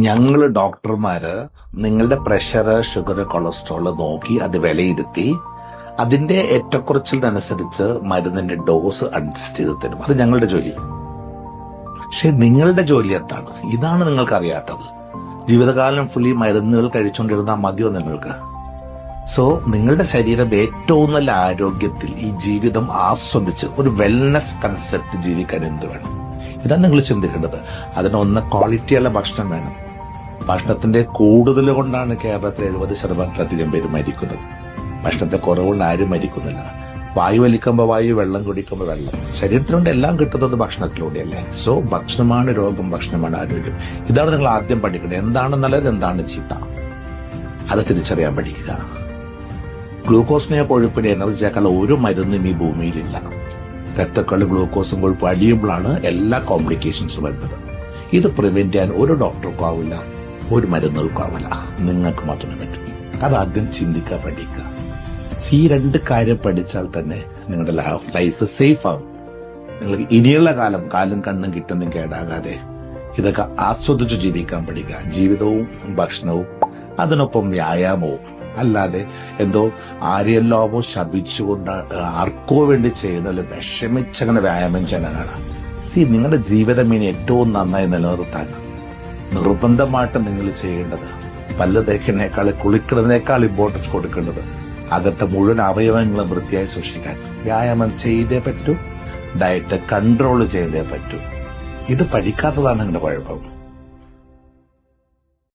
ഞങ്ങൾ ഡോക്ടർമാര് നിങ്ങളുടെ പ്രഷർ, ഷുഗർ, കൊളസ്ട്രോൾ നോക്കി അത് വിലയിരുത്തി അതിന്റെ ഏറ്റക്കുറച്ചിലനുസരിച്ച് മരുന്നിന്റെ ഡോസ് അഡ്ജസ്റ്റ് ചെയ്ത് തരും. അത് ഞങ്ങളുടെ ജോലി. പക്ഷെ നിങ്ങളുടെ ജോലി എന്താണ്? ഇതാണ് നിങ്ങൾക്ക് അറിയാത്തത്. ജീവിതകാലം ഫുള്ളി മരുന്നുകൾ കഴിച്ചുകൊണ്ടിരുന്നാൽ മതിയോ നിങ്ങൾക്ക്? സോ നിങ്ങളുടെ ശരീരം ഏറ്റവും നല്ല ആരോഗ്യത്തിൽ ഈ ജീവിതം ആസ്വദിച്ച് ഒരു വെൽനെസ് കൺസെപ്റ്റ് ജീവിക്കാൻ എന്ത് വേണം? ഇതാണ് നിങ്ങൾ ചിന്തിക്കേണ്ടത്. അതിനൊന്ന് ക്വാളിറ്റിയുള്ള ഭക്ഷണം വേണം. ഭക്ഷണത്തിന്റെ കൂടുതൽ കൊണ്ടാണ് കേരളത്തിൽ 70% പേര് മരിക്കുന്നത്. ഭക്ഷണത്തെ കുറവുകൊണ്ട് ആരും മരിക്കുന്നില്ല. വായു വലിക്കുമ്പോൾ വായു, വെള്ളം കുടിക്കുമ്പോൾ വെള്ളം. ശരീരത്തിനുകൊണ്ട് എല്ലാം കിട്ടുന്നത് ഭക്ഷണത്തിലൂടെയല്ലേ. സോ ഭക്ഷണമാണ് രോഗം, ഭക്ഷണമാണ് ആരോഗ്യം. ഇതാണ് നിങ്ങൾ ആദ്യം പഠിക്കേണ്ടത്. എന്താണ് നല്ലത്, എന്താണ് ചീത്ത, അത് തിരിച്ചറിയാൻ പഠിക്കുക. ഗ്ലൂക്കോസിനെ, കൊഴുപ്പിനെ, എനർജിയാക്കാനുള്ള ഒരു മരുന്നും ഈ ഭൂമിയിലില്ല. രക്തക്കളി ഗ്ലൂക്കോസും കൊഴുപ്പും അടിയുമ്പോഴാണ് എല്ലാ കോംപ്ലിക്കേഷൻസും വരുന്നത്. ഇത് പ്രിവെന്റ് ചെയ്യാൻ ഒരു ഡോക്ടർക്കും ആവില്ല, ഒരു മരുന്നുകൾക്കും ആവില്ല. നിങ്ങൾക്ക് മാത്രമേ പറ്റൂ. അതാദ്യം ചിന്തിക്കാൻ പഠിക്കുക. ഈ 2 കാര്യം പഠിച്ചാൽ തന്നെ നിങ്ങളുടെ ലൈഫ് സേഫ് ആവും. നിങ്ങൾക്ക് ഇനിയുള്ള കാലും കണ്ണും കിട്ടുന്നതും കേടാകാതെ ഇതൊക്കെ ആസ്വദിച്ച് ജീവിക്കാൻ പഠിക്കുക. ജീവിതവും ഭക്ഷണവും അതിനൊപ്പം വ്യായാമവും. അല്ലാതെ എന്തോ ആരെയെല്ലാമോ ശപിച്ചുകൊണ്ട് ആർക്കോ വേണ്ടി ചെയ്യുന്നതിൽ വിഷമിച്ചങ്ങനെ വ്യായാമം ചെയ്യാനാണ്. നിങ്ങളുടെ ജീവിതം ഇനി ഏറ്റവും നന്നായി നിലനിർത്താൻ നിർബന്ധമായിട്ട് നിങ്ങൾ ചെയ്യേണ്ടത് പല്ല് തേക്കുന്നതിനേക്കാൾ, കുളിക്കുന്നതിനേക്കാൾ ഇമ്പോർട്ടൻസ് കൊടുക്കേണ്ടത് അകത്തെ മുഴുവൻ അവയവങ്ങളും വൃത്തിയായി സൂക്ഷിക്കാൻ വ്യായാമം ചെയ്തേ പറ്റൂ, ഡയറ്റ് കൺട്രോൾ ചെയ്തേ പറ്റൂ. ഇത് പഠിക്കാത്തതാണ് നിങ്ങളുടെ കുഴപ്പം.